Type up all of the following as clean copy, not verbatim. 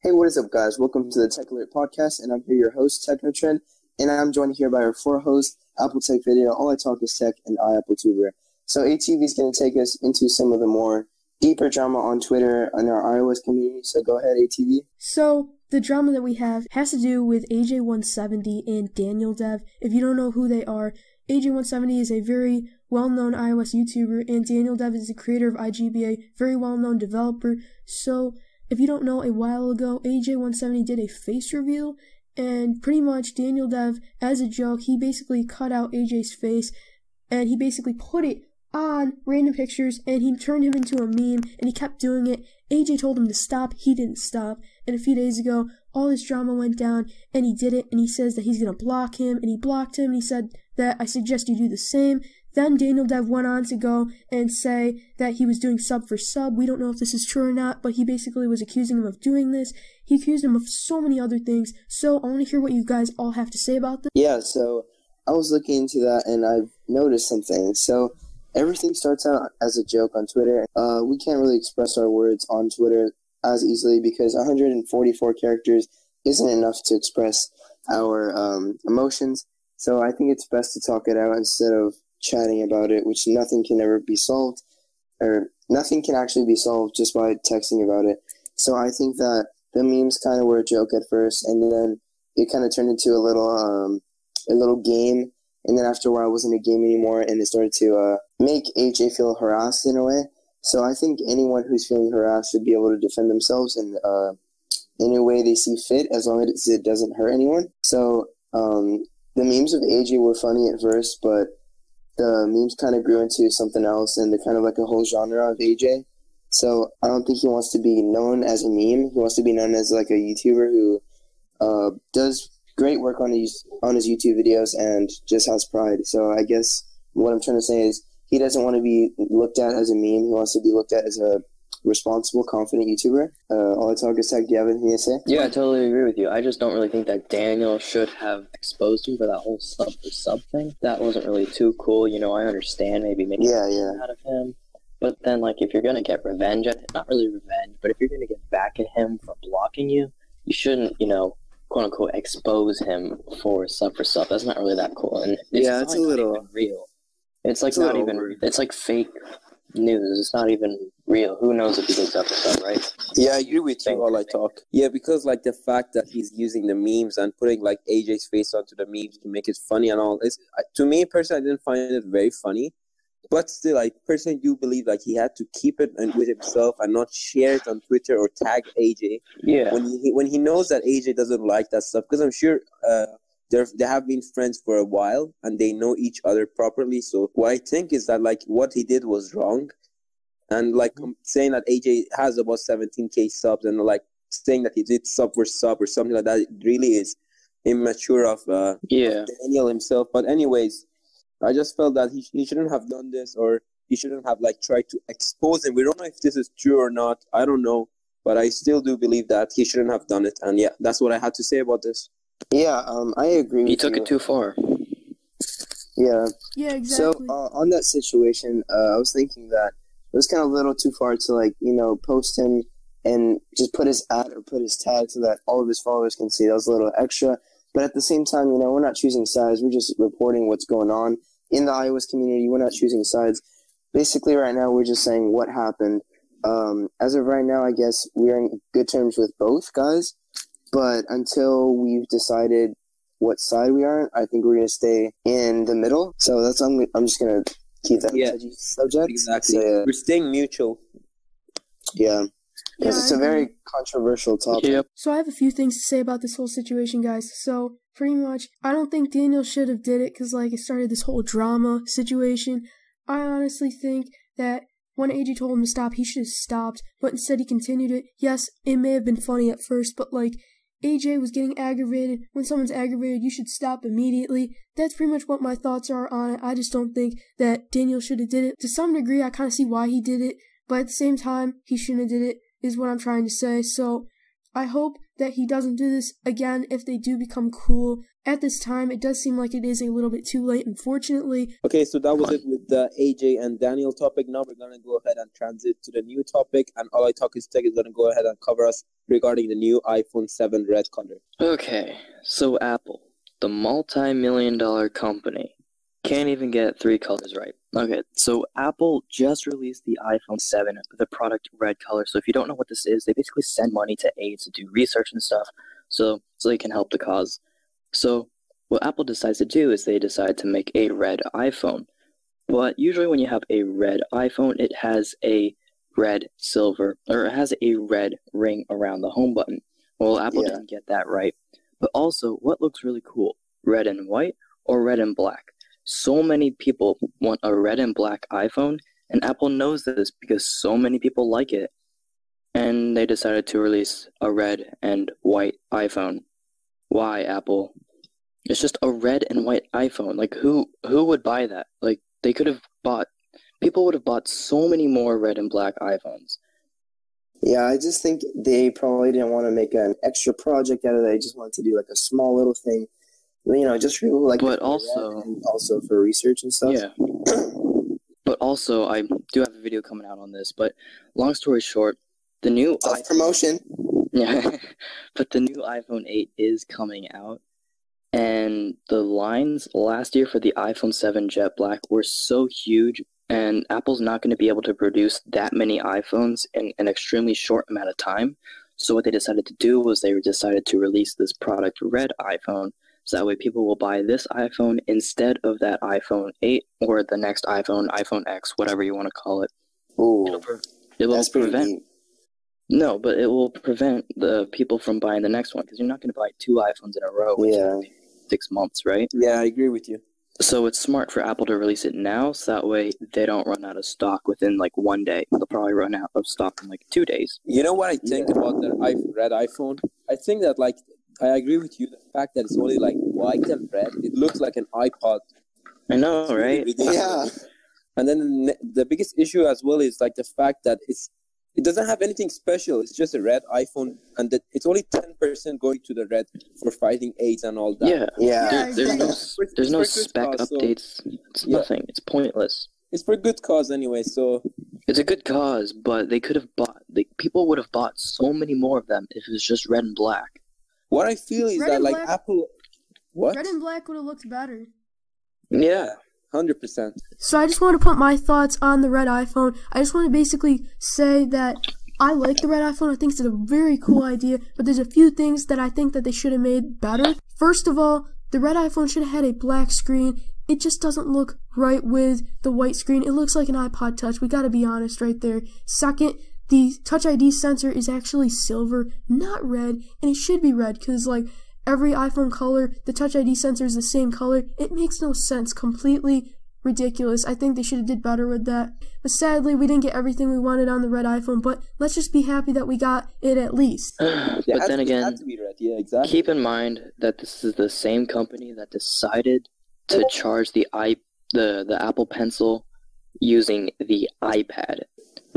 Hey, what is up, guys? Welcome to the Techalert podcast, and I'm here, your host, TechnoTrend, and I'm joined here by our four hosts, AppleTechVideo, All I Talk is Tech, and iAppleTuber. So ATV is going to take us into some of the more deeper drama on Twitter and our iOS community, so go ahead, ATV. So the drama that we have has to do with AJ170 and DANIELD3V. If you don't know who they are, AJ170 is a very well-known iOS YouTuber, and DANIELD3V is the creator of IGBA, very well-known developer. So if you don't know, a while ago, AJ170 did a face reveal, and pretty much DANIELD3V, as a joke, he basically cut out AJ's face, and he basically put it on random pictures, and he turned him into a meme, and he kept doing it. AJ told him to stop, he didn't stop, and a few days ago, all this drama went down, and he did it, and he says that he's gonna block him, and he blocked him, and he said that I suggest you do the same. Then DANIELD3V went on to go and say that he was doing sub for sub. We don't know if this is true or not, but he basically was accusing him of doing this. He accused him of so many other things. So I want to hear what you guys all have to say about this. Yeah, so I was looking into that, and I've noticed something. So everything starts out as a joke on Twitter. We can't really express our words on Twitter as easily because 144 characters isn't enough to express our emotions. So I think it's best to talk it out instead of chatting about it, which nothing can ever be solved, or nothing can actually be solved just by texting about it. So I think that the memes kind of were a joke at first, and then it kind of turned into a little game, and then after a while it wasn't a game anymore, and it started to make AJ feel harassed in a way. So I think anyone who's feeling harassed should be able to defend themselves in any way they see fit, as long as it doesn't hurt anyone. So the memes of AJ were funny at first, but the memes kind of grew into something else, and they're kind of like a whole genre of AJ. So I don't think he wants to be known as a meme. He wants to be known as like a YouTuber who does great work on his YouTube videos and just has pride. So I guess what I'm trying to say is he doesn't want to be looked at as a meme. He wants to be looked at as a responsible, confident YouTuber. All I Talk is Tech. Do you have anything to say? Yeah, I totally agree with you. I just don't really think that Daniel should have exposed him for that whole sub for sub thing. That wasn't really too cool. You know, I understand maybe making out of him. But then, like, if you're going to get revenge at him, not really revenge, but if you're going to get back at him for blocking you, you shouldn't, you know, quote-unquote, expose him for sub. That's not really that cool. And it's a little not even real. It's like not even, it's like fake news. It's not even real. Who knows if he goes up or sub, right? Yeah, I agree with you, All I Talk. Yeah, because like the fact that he's using the memes and putting like AJ's face onto the memes to make it funny and all, is to me personally, I didn't find it very funny. But still, I personally do believe like he had to keep it with himself and not share it on Twitter or tag AJ. Yeah. When he knows that AJ doesn't like that stuff, because I'm sure they have been friends for a while and they know each other properly. So what I think is that like what he did was wrong, and like saying that AJ has about 17K subs and like saying that he did sub for sub or something like that, it really is immature of Daniel himself. But anyways, I just felt that he shouldn't have done this, or he shouldn't have like tried to expose him. We don't know if this is true or not. I don't know, but I still do believe that he shouldn't have done it. And yeah, that's what I had to say about this. Yeah, I agree with you. He took it too far. Yeah. Yeah, exactly. So on that situation, I was thinking that it was kind of a little too far to like, you know, post him and just put his ad or put his tag so that all of his followers can see. That was a little extra. But at the same time, you know, we're not choosing sides. We're just reporting what's going on in the iOS community. We're not choosing sides. Basically, right now, we're just saying what happened. As of right now, I guess we're in good terms with both guys. But until we've decided what side we are, I think we're going to stay in the middle. So that's I'm just going to keep that subject. Exactly. So, we're staying mutual. Yeah. Because it's a very controversial topic. Yep. So I have a few things to say about this whole situation, guys. So pretty much, I don't think Daniel should have did it because like it started this whole drama situation. I honestly think that when AJ told him to stop, he should have stopped, but instead he continued it. Yes, it may have been funny at first, but like AJ was getting aggravated. When someone's aggravated, you should stop immediately. That's pretty much what my thoughts are on it. I just don't think that Daniel should have did it. To some degree, I kind of see why he did it, but at the same time, he shouldn't have did it, is what I'm trying to say. So I hope that he doesn't do this again if they do become cool. At this time, it does seem like it is a little bit too late, unfortunately. Okay, so that was it with the AJ and Daniel topic. Now we're going to go ahead and transit to the new topic, and All I Talk is Tech is going to go ahead and cover us regarding the new iPhone 7 red color. Okay, so Apple, the multi-million-dollar company, can't even get 3 colors right. Okay, so Apple just released the iPhone 7 with the product red color. So if you don't know what this is, they basically send money to aides to do research and stuff so they can help the cause. So what Apple decides to do is they decide to make a red iPhone. But usually when you have a red iPhone, it has a red silver, or it has a red ring around the home button. Well, Apple didn't get that right. But also, what looks really cool? Red and white or red and black? So many people want a red and black iPhone, and Apple knows this because so many people like it. And they decided to release a red and white iPhone. Why, Apple? It's just a red and white iPhone. Like, who would buy that? Like, people would have bought so many more red and black iPhones. Yeah, I just think they probably didn't want to make an extra project out of it. They just wanted to do like a small little thing. Just for like, but also for research and stuff. Yeah. But also, I do have a video coming out on this. But long story short, the new promotion. Yeah, but the new iPhone 8 is coming out, and the lines last year for the iPhone 7 Jet Black were so huge, and Apple's not going to be able to produce that many iPhones in an extremely short amount of time. So what they decided to do was they decided to release this product red iPhone. So that way people will buy this iPhone instead of that iPhone 8 or the next iPhone, iPhone X, whatever you want to call it. Ooh, that's prevent. No, but it will prevent the people from buying the next one because you're not going to buy 2 iPhones in a row in 6 months, right? Yeah, I agree with you. So it's smart for Apple to release it now so that way they don't run out of stock within like 1 day. They'll probably run out of stock in like 2 days. You know what I think about the red iPhone? I think that I agree with you. The fact that it's only like white and red, it looks like an iPod. I know, right? Yeah. And then the biggest issue as well is like the fact that it doesn't have anything special. It's just a red iPhone, and that it's only 10% going to the red for fighting AIDS and all that. Yeah. There's no spec updates. It's nothing. It's pointless. It's for a good cause anyway. So it's a good cause, but they could have bought. People would have bought so many more of them if it was just red and black. What I feel is that like Apple, what? Red and black would have looked better. Yeah, 100%. So I just want to put my thoughts on the red iPhone. I just want to basically say that I like the red iPhone. I think it's a very cool idea, but there's a few things that I think that they should have made better. First of all, the red iPhone should have had a black screen. It just doesn't look right with the white screen. It looks like an iPod Touch. We gotta be honest right there. Second, the Touch ID sensor is actually silver, not red, and it should be red because like every iPhone color, the Touch ID sensor is the same color. It makes no sense. Completely ridiculous. I think they should have did better with that. But sadly, we didn't get everything we wanted on the red iPhone, but let's just be happy that we got it at least. But then again, keep in mind that this is the same company that decided to charge the Apple Pencil using the iPad.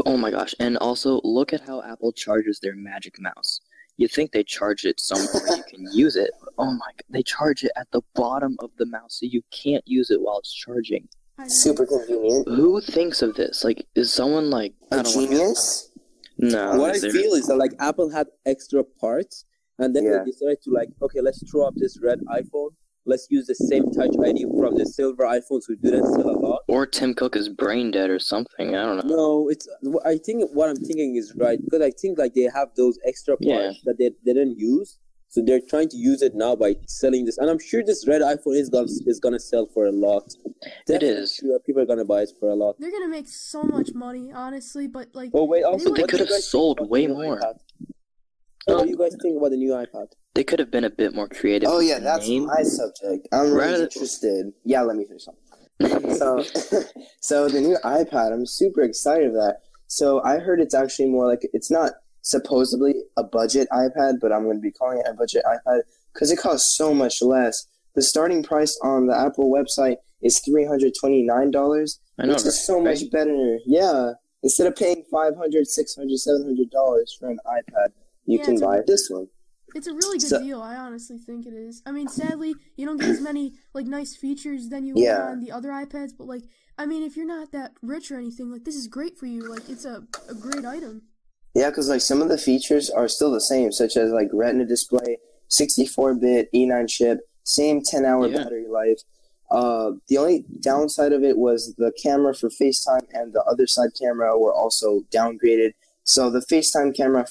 Oh my gosh, and also look at how Apple charges their Magic Mouse. You'd think they charge it somewhere where you can use it. But oh my god, they charge it at the bottom of the mouse so you can't use it while it's charging. Super convenient. Who thinks of this? Like, is someone like a genius? No. What I feel is that like Apple had extra parts, and then they decided to like, okay, let's throw up this red iPhone. Let's use the same Touch ID from the silver iPhones who didn't sell a lot. Or Tim Cook is brain dead or something. I don't know. No, I think what I'm thinking is right because I think like they have those extra parts that they didn't use, so they're trying to use it now by selling this. And I'm sure this red iPhone is gonna sell for a lot. It is. Sure, people are gonna buy it for a lot. They're gonna make so much money, honestly. But like, oh wait, also they could have sold way more. What do you guys think about the new iPad? They could have been a bit more creative. Oh yeah, that's my subject. I'm really interested. Yeah, let me finish something. So the new iPad, I'm super excited for that. So I heard it's actually more like, it's not supposedly a budget iPad, but I'm going to be calling it a budget iPad because it costs so much less. The starting price on the Apple website is $329, which is so much better. Yeah, instead of paying $500, $600, $700 for an iPad. you can buy this one. It's a really good deal. I honestly think it is. I mean, sadly, you don't get as many like nice features than you would on the other iPads, but like, I mean, if you're not that rich or anything, like this is great for you. Like, it's a great item. Yeah, because like some of the features are still the same, such as like Retina display, 64-bit E9 chip, same 10-hour battery life. The only downside of it was the camera for FaceTime and the other side camera were also downgraded. So the FaceTime camera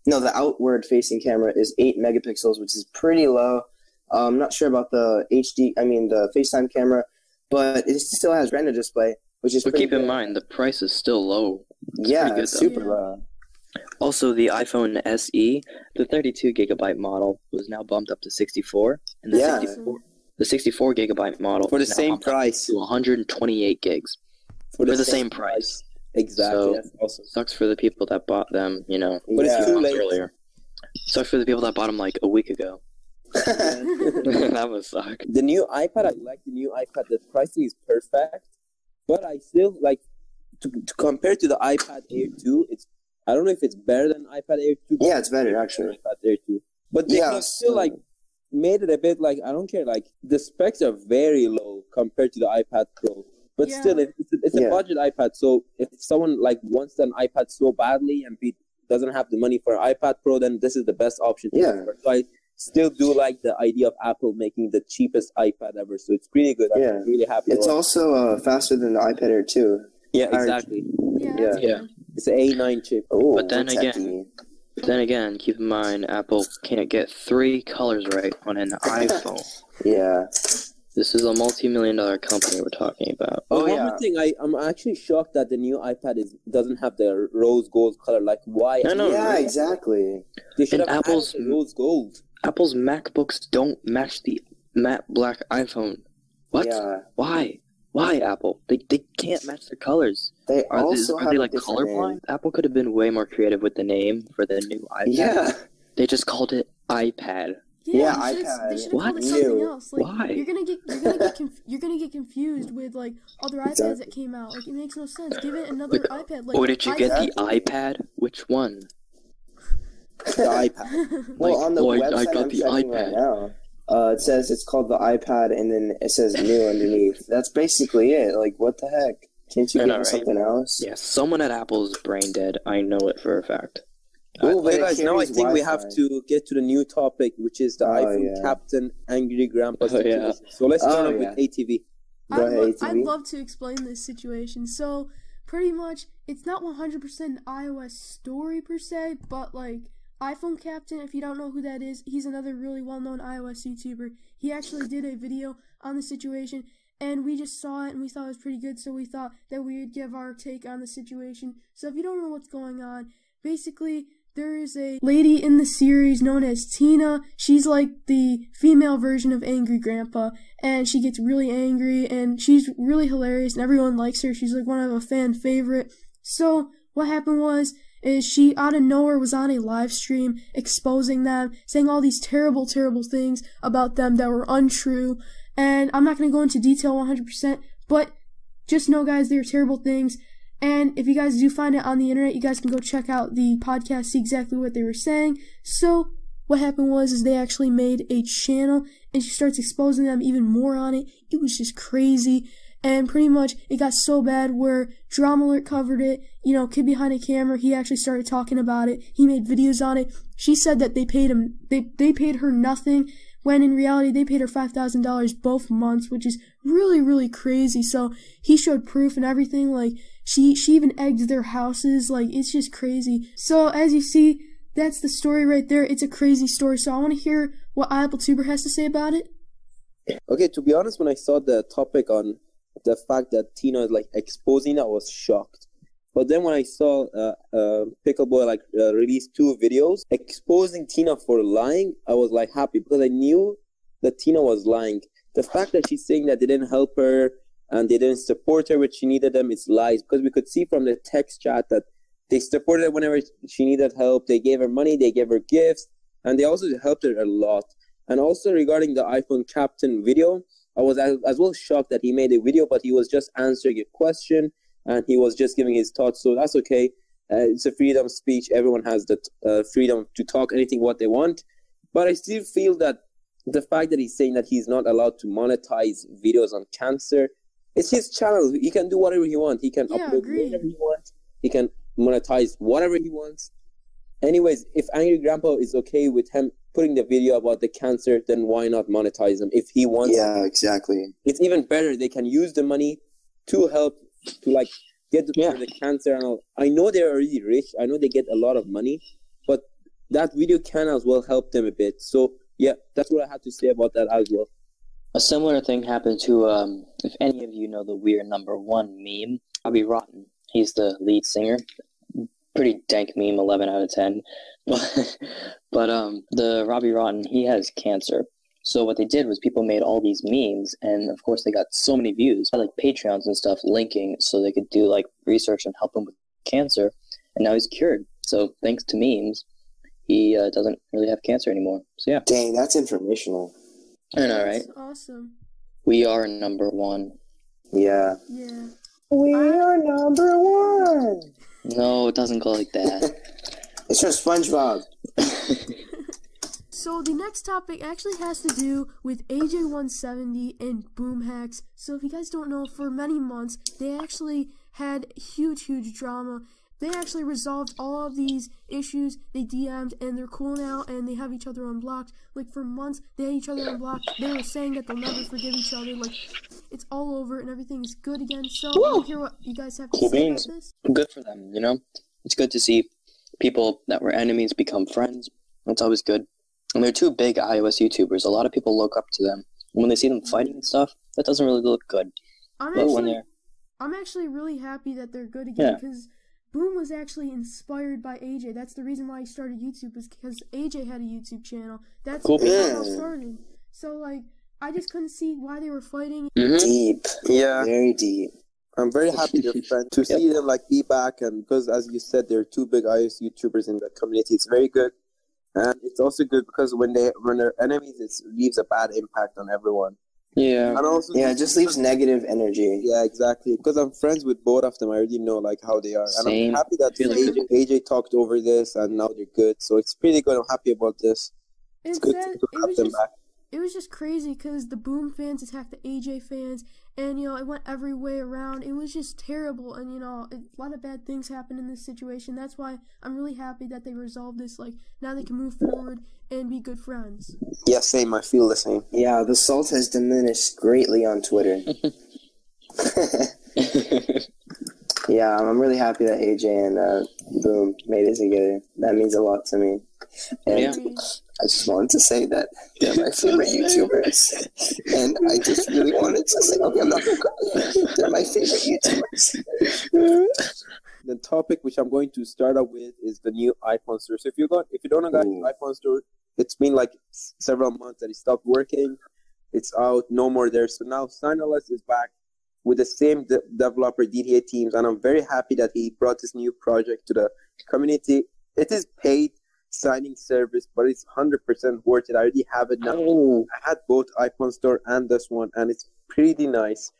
the outward-facing camera is 8 megapixels, which is pretty low. I'm not sure about the the FaceTime camera, but it still has Retina display, which is. But keep in mind, the price is still low. Yeah, it's super low. Also, the iPhone SE, the 32GB model, was now bumped up to 64, and the 64GB model for the same price to 128 gigs for the same price. Exactly. So, that's awesome. Sucks for the people that bought them, but it's too late. Earlier. Sucks for the people that bought them like a week ago. That would suck. The new iPad, I like the new iPad. The pricing is perfect, but I still like to compare to the iPad Air 2. I don't know if it's better than iPad Air 2. Yeah, it's better actually. iPad Air 2, but they still like made it a bit like I don't care. Like the specs are very low compared to the iPad Pro. But still, it's a budget iPad. So if someone like wants an iPad so badly and doesn't have the money for an iPad Pro, then this is the best option. So I still do like the idea of Apple making the cheapest iPad ever. So it's really good. I'm really happy. It's also faster than the iPad Air 2. Yeah, exactly. Yeah. It's an A9 chip. Oh, but then again, keep in mind, Apple can't get 3 colors right on an iPhone. Yeah. This is a multi-million-dollar company we're talking about. One more thing, I'm actually shocked that the new iPad doesn't have the rose gold color. Like, why? Yeah, exactly. They should have Apple's rose gold. Apple's MacBooks don't match the matte black iPhone. What? Yeah. Why? Why, Apple? They can't match their colors. Are they like colorblind? Apple could have been way more creative with the name for the new iPad. Yeah. They just called it iPad. Yeah, iPad. They should have called it something else. Like, why? You're gonna get confused with like other iPads that came out. Like, it makes no sense. Give it another iPad. Like, did you get the iPad? Which one? The iPad. Well, on the website I got the iPad right now. It says it's called the iPad, and then it says new underneath. That's basically it. Like, what the heck? Can't you get something else? Yeah, someone at Apple is brain dead. I know it for a fact. Okay, guys, now I think we have to get to the new topic, which is the iPhone Captain Angry Grandpa situation. So let's start with ATV. I'd love to explain this situation. So, pretty much, it's not 100% an iOS story per se, but like, iPhone Captain, if you don't know who that is, he's another really well-known iOS YouTuber. He actually did a video on the situation, and we just saw it, and we thought it was pretty good, so we thought that we would give our take on the situation. So if you don't know what's going on, basically, there is a lady in the series known as Tina. She's like the female version of Angry Grandpa, and she gets really angry, and she's really hilarious, and everyone likes her. She's like one of a fan favorite. So what happened is she out of nowhere was on a live stream exposing them, saying all these terrible, terrible things about them that were untrue. And I'm not going to go into detail 100%, but just know, guys, they're terrible things. And if you guys do find it on the internet, you guys can go check out the podcast, see exactly what they were saying. So what happened is they actually made a channel, and she starts exposing them even more on it. It was just crazy. And pretty much it got so bad where DRAMAlert covered it. Kid behind a camera, he actually started talking about it. He made videos on it. She said that they paid her nothing, when in reality they paid her $5,000 both months, which is really, really crazy. So he showed proof and everything. Like, she even egged their houses. Like, it's just crazy. So as you see, that's the story right there. It's a crazy story. So I want to hear what iAppleTuber has to say about it. Okay, to be honest, when I saw the topic on the fact that Tina is like exposing, I was shocked. But then when I saw Pickleboy release 2 videos exposing Tina for lying, I was like happy because I knew that Tina was lying. The fact that she's saying that they didn't help her and they didn't support her when she needed them, it's lies. Because we could see from the text chat that they supported her whenever she needed help. They gave her money, they gave her gifts, and they also helped her a lot. And also regarding the iPhone Captain video, I was as well shocked that he made a video, but he was just answering a question and he was just giving his thoughts. So that's okay. It's a freedom of speech. Everyone has the freedom to talk anything what they want. But I still feel that the fact that he's saying that he's not allowed to monetize videos on cancer, it's his channel. He can do whatever he wants. He can upload whatever he wants. He can monetize whatever he wants. Anyways, if Angry Grandpa is okay with him putting the video about the cancer, then why not monetize them if he wants? Yeah, exactly. It's even better. They can use the money to help to like get for the cancer and all. I know they're already rich. I know they get a lot of money, but that video can as well help them a bit. So yeah, that's what I had to say about that as well. A similar thing happened to, if any of you know the weird #1 meme, Robbie Rotten. He's the lead singer. Pretty dank meme, 11 out of 10. But the Robbie Rotten, he has cancer. So what they did was people made all these memes, and of course they got so many views. Like Patreons and stuff linking so they could do like research and help him with cancer, and now he's cured. So thanks to memes, he doesn't really have cancer anymore. So yeah. Dang, that's informational. I know, right? That's awesome. We are #1. Yeah. Yeah. We are #1. No, it doesn't go like that. It's from SpongeBob. So the next topic actually has to do with AJ170 and boom hacks. So if you guys don't know, for many months, they actually had huge drama. They actually resolved all of these issues. They DM'd, and they're cool now, and they have each other unblocked. Like, for months, they had each other unblocked. They were saying that they'll never forgive each other. Like, it's all over, and everything's good again. So, I want to hear what you guys have to say about this. Good for them, you know? It's good to see people that were enemies become friends. That's always good. And they're two big iOS YouTubers. A lot of people look up to them. And when they see them fighting and stuff, that doesn't really look good. I'm actually really happy that they're good again, because Boom was actually inspired by AJ. That's the reason why he started YouTube, was because AJ had a YouTube channel. That's how it started. So, like, I just couldn't see why they were fighting. Deep. Yeah. Very deep. I'm very happy they're friends. To see them, like, be back, and because, as you said, they're two big iOS YouTubers in the community. It's very good. And it's also good because when they're enemies, it leaves a bad impact on everyone. Yeah. And also, it just leaves negative energy. Yeah, exactly. Because I'm friends with both of them, I already know like how they are. And I'm happy that AJ talked over this, and now they're good. So it's pretty good. I'm happy about this. It's good to have them back. It was just crazy because the Boom fans attacked the AJ fans, and, you know, it went every way around. It was just terrible, and, you know, a lot of bad things happened in this situation. That's why I'm really happy that they resolved this. Like, now they can move forward and be good friends. Yeah, same. I feel the same. Yeah, the salt has diminished greatly on Twitter. Yeah, I'm really happy that AJ and Boom made it together. That means a lot to me. And I just wanted to say that they're my favorite YouTubers. And I just really wanted to say, okay, I'm not going to go. They're my favorite YouTubers. The topic which I'm going to start up with is the new iPhone store. So if you don't know, guys, the iPhone store, it's been like several months that it stopped working. It's out, no more there. So now Signalis is back with the same developer DTA teams, and I'm very happy that he brought this new project to the community. It is paid signing service, but it's 100% worth it. I already have it now. I had both iPhone store and this one, and it's pretty nice.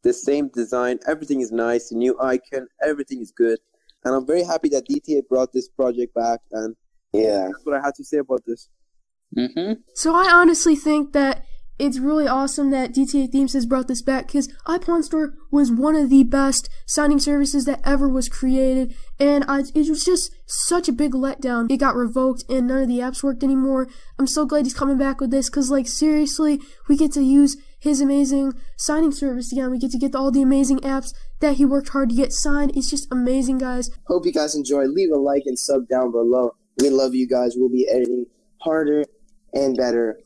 The same design, everything is nice, the new icon, everything is good. And I'm very happy that DTA brought this project back, and that's what I had to say about this. So I honestly think that it's really awesome that DTA Themes has brought this back, because iPawn Store was one of the best signing services that ever was created, and it was just such a big letdown. It got revoked and none of the apps worked anymore. I'm so glad he's coming back with this, because, like, seriously, we get to use his amazing signing service again. We get to get all the amazing apps that he worked hard to get signed. It's just amazing, guys. Hope you guys enjoyed. Leave a like and sub down below. We love you guys. We'll be editing harder and better